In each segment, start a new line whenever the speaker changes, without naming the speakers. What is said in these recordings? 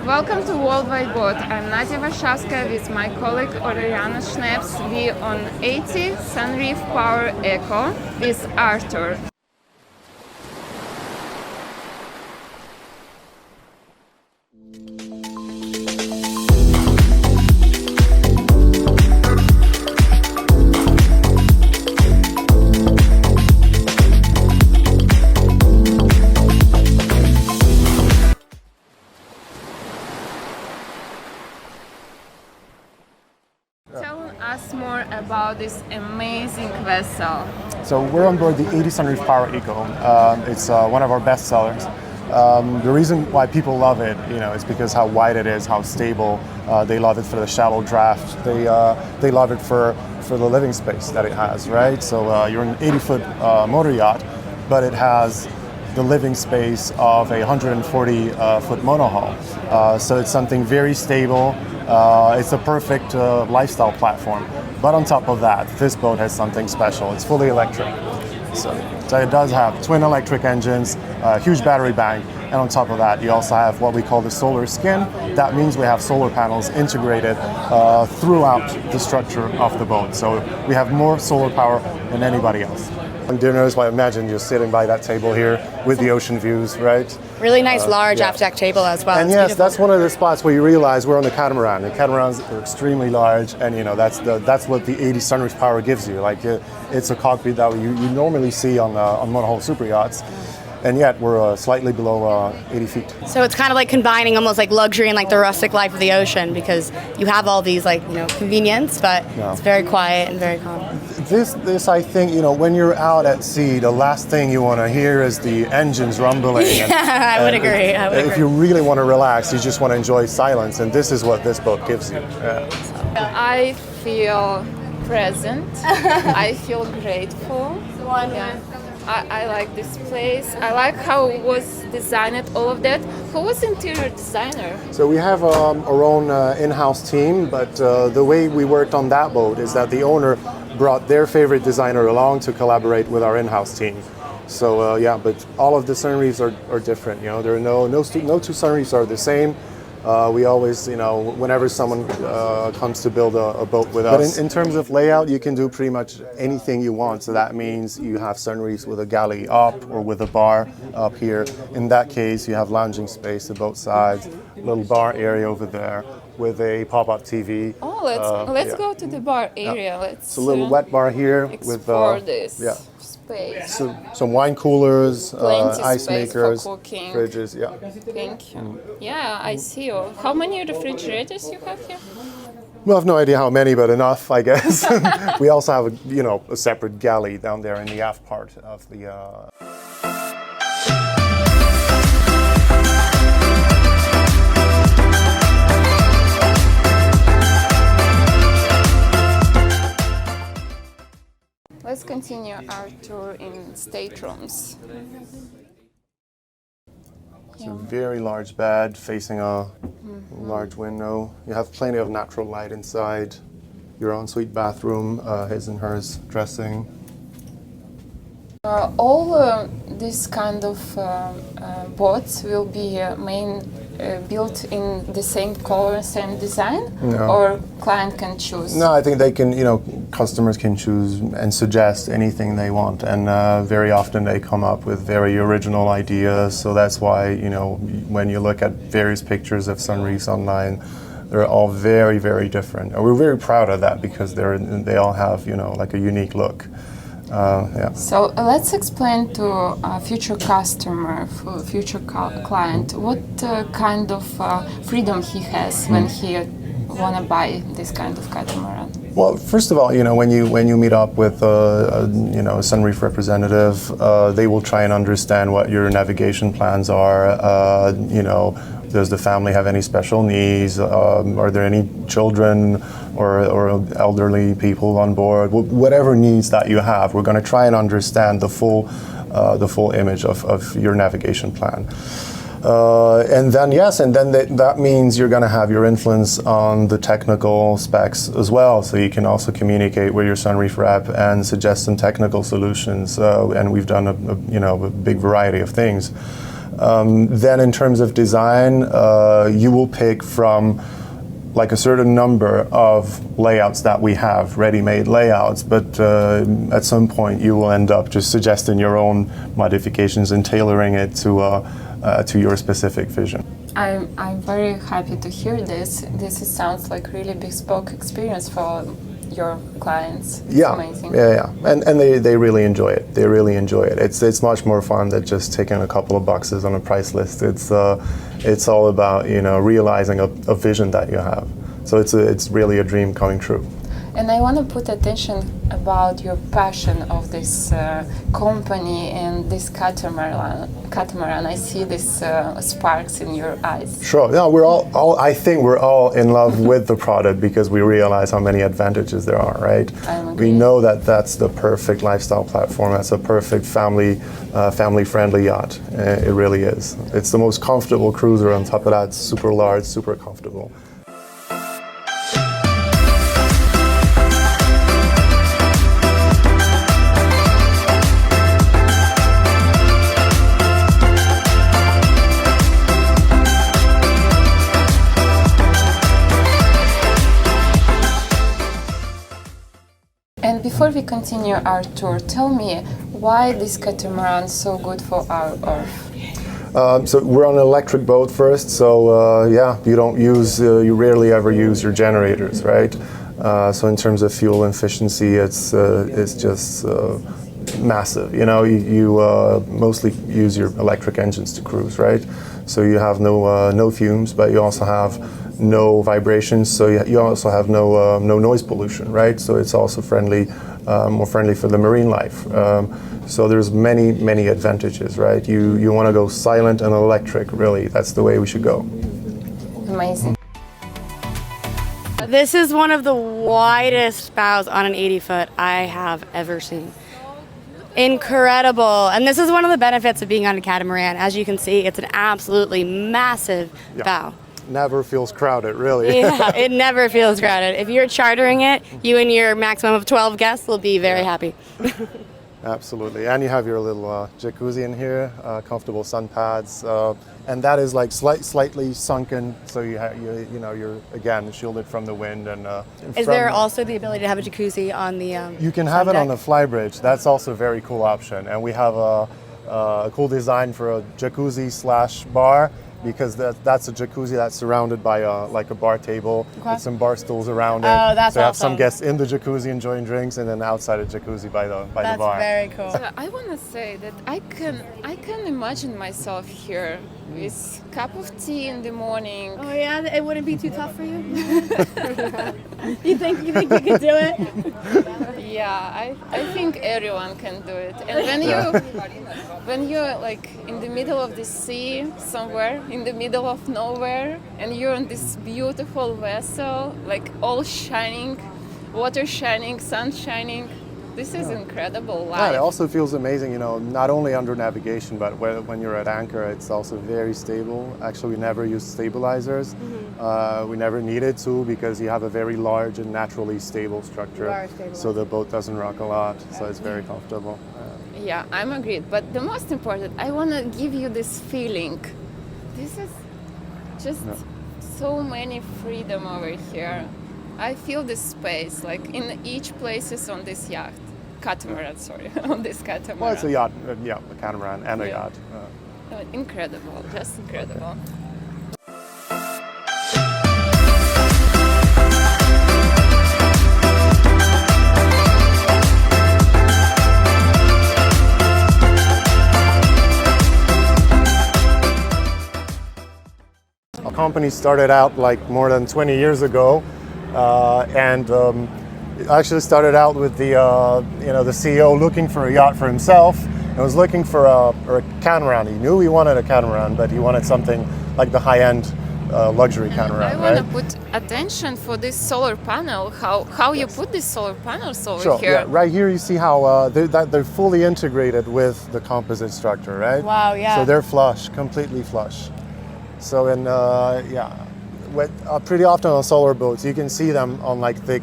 Welcome to Worldwide Boat. I'm Nadia Warszawska with my colleague Oriana Schneps. We on 80 Sunreef Power Eco with Arthur. Tell us more about this amazing vessel.
So we're on board the 80 Sunreef Power Eco. It's one of our best sellers. The reason why people love it, is because how wide it is, how stable. They love it for the shallow draft. They love it for the living space that it has, right? So you're in an 80-foot motor yacht, but it has the living space of a 140-foot monohull. So it's something very stable. It's a perfect lifestyle platform. But on top of that, this boat has something special. It's fully electric. So it does have twin electric engines, a huge battery bank, and on top of that, you also have what we call the solar skin. That means we have solar panels integrated throughout the structure of the boat. So we have more solar power than anybody else. On dinners, I imagine you're sitting by that table here with the ocean views, right?
Really nice large aft deck table as well.
And
it's
yes,
beautiful.
that's one of the spots where you realize we're on the catamaran. The catamarans are extremely large, and that's what the 80 Sunreef Power gives you. Like it's a cockpit that you normally see on monohull super yachts. And yet we're slightly below 80 feet.
So it's kind of like combining almost like luxury and like the rustic life of the ocean, because you have all these convenience, but it's very quiet and very calm.
This I think, when you're out at sea, the last thing you want to hear is the engines rumbling.
I would agree.
If you really want to relax, you just want to enjoy silence, and this is what this boat gives you. Yeah.
I feel present. I feel grateful. Yeah. I like this place. I like how it was designed, all of that. Who was interior designer?
So we have our own in-house team, but the way we worked on that boat is that the owner brought their favorite designer along to collaborate with our in-house team. So but all of the Sunreefs are different. There are no two Sunreefs are the same. We always, whenever someone comes to build a boat with us. But in terms of layout, you can do pretty much anything you want. So that means you have Sunreefs with a galley up or with a bar up here. In that case, you have lounging space at both sides, little bar area over there with a pop-up TV.
Oh, let's go to the bar area. Let's
a little wet bar here
explore
with
this space.
So, some wine coolers, ice
space
makers,
for cooking.
fridges. Yeah.
Thank you. Yeah, I see you. How many refrigerators you have here?
Well, I have no idea how many, but enough, I guess. We also have a separate galley down there in the aft part of the.
Let's continue our tour in staterooms.
It's a very large bed facing a large window. You have plenty of natural light inside. Your ensuite bathroom, his and hers dressing.
All these kind of boats will be built in the same color, same design, or client can choose?
No, I think they can, customers can choose and suggest anything they want, and very often they come up with very original ideas. So that's why, when you look at various pictures of Sunreefs online, they're all very, very different. And we're very proud of that because they all have, like a unique look.
So let's explain to a future customer, future client, what kind of freedom he has when he want to buy this kind of catamaran.
Well, first of all, when you meet up with a Sunreef representative, they will try and understand what your navigation plans are. Does the family have any special needs? Are there any children or elderly people on board? Whatever needs that you have, we're going to try and understand the full image of your navigation plan. And then that means you're going to have your influence on the technical specs as well. So you can also communicate with your Sunreef rep and suggest some technical solutions. And we've done a big variety of things. Then in terms of design, you will pick from like a certain number of layouts that we have, ready-made layouts, but at some point you will end up just suggesting your own modifications and tailoring it to your specific vision.
I'm very happy to hear this. Sounds like really bespoke experience for your clients. It's amazing.
Yeah. And they really enjoy it. They really enjoy it. It's much more fun than just taking a couple of boxes on a price list. It's all about, you know, realizing a vision that you have. So it's really a dream coming true.
And I want to put attention about your passion of this company and this catamaran. I see this sparks in your eyes.
Sure. Yeah, I think we're all in love with the product because we realize how many advantages there are, right? We know that that's the perfect lifestyle platform. That's a perfect family-friendly yacht. It really is. It's the most comfortable cruiser. On top of that, it's super large, super comfortable.
And before we continue our tour, tell me why this catamaran is so good for our Earth.
So we're on an electric boat first, so you rarely ever use your generators, right? So in terms of fuel efficiency, it's just massive. You know, you mostly use your electric engines to cruise, right? So you have no fumes, but you also have no vibrations, so you also have no noise pollution, right? So it's also more friendly for the marine life. So there's many advantages, right? You want to go silent and electric, really. That's the way we should go.
Amazing.
This is one of the widest bows on an 80-foot I have ever seen. Incredible. And this is one of the benefits of being on a catamaran. As you can see, it's an absolutely massive bow.
Never feels crowded, really.
Yeah, it never feels crowded. If you're chartering it, you and your maximum of 12 guests will be very happy.
Absolutely. And you have your little jacuzzi in here, comfortable sun pads, and that is like slightly sunken, so you're again shielded from the wind. And
is there also the ability to have a jacuzzi on the?
You can have it on the Flybridge. That's also a very cool option, and we have a cool design for a jacuzzi/bar. Because that's a jacuzzi that's surrounded by like a bar table with some bar stools around it.
Oh, that's
so you have
awesome.
some guests in the jacuzzi enjoying drinks, and then outside a jacuzzi by the bar.
That's very cool.
So I want to say that I can imagine myself here with a cup of tea in the morning.
Oh yeah, it wouldn't be too tough for you. You think you could do it?
Yeah, I think everyone can do it. And when you're like in the middle of the sea somewhere, in the middle of nowhere, and you're on this beautiful vessel, like all shining, water shining, sun shining, this is incredible life.
Yeah, it also feels amazing, you know, not only under navigation, but when you're at anchor, it's also very stable. Actually, we never use stabilizers. We never needed to because you have a very large and naturally stable structure. So the boat doesn't rock a lot, so it's very comfortable.
Yeah, I'm agreed. But the most important, I want to give you this feeling. This is just so many freedom over here. I feel this space, like in each places on this yacht. Catamaran, sorry, on this catamaran.
Well, it's a yacht, a catamaran and a yacht.
Incredible, just incredible.
Our company started out like more than 20 years ago, and it actually started out with the CEO looking for a yacht for himself and was looking for a catamaran. He knew he wanted a catamaran, but he wanted something like the high-end luxury catamaran.
I want to put attention for this solar panel. How you put these solar panels over here?
Yeah. Right here you see how they're fully integrated with the composite structure, right?
Wow, yeah.
So they're flush, completely flush. So pretty often on solar boats, you can see them on like thick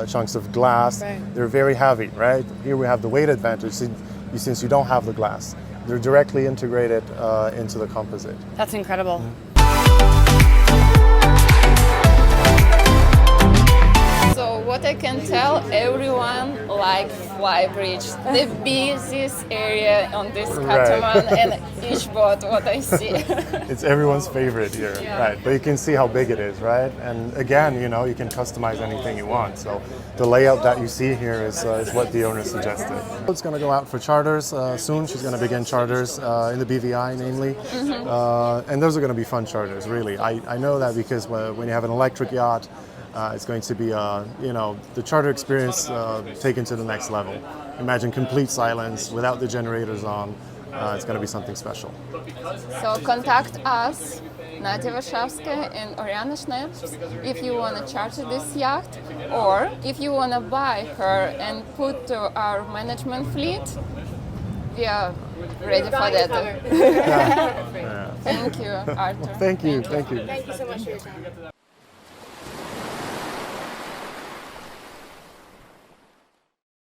chunks of glass.
Right.
They're very heavy, right? Here we have the weight advantage since you don't have the glass. They're directly integrated into the composite.
That's incredible.
So what I can tell, everyone likes Flybridge, the busiest area on this catamaran and each boat, what I see.
It's everyone's favorite here, right? But you can see how big it is, right? And again, you know, you can customize anything you want. So the layout that you see here is what the owner suggested. It's going to go out for charters soon. She's going to begin charters in the BVI mainly. And those are going to be fun charters, really. I know that because when you have an electric yacht, it's going to be, you know, the charter experience taken to the next level. Imagine complete silence without the generators on. It's going to be something special.
So contact us, Nadia Warszawska and Oriana Schneps, if you want to charter this yacht, or if you want to buy her and put to our management fleet, we are ready for that. Thank you, Arthur.
Thank you. Thank you.
Thank you so much for your time.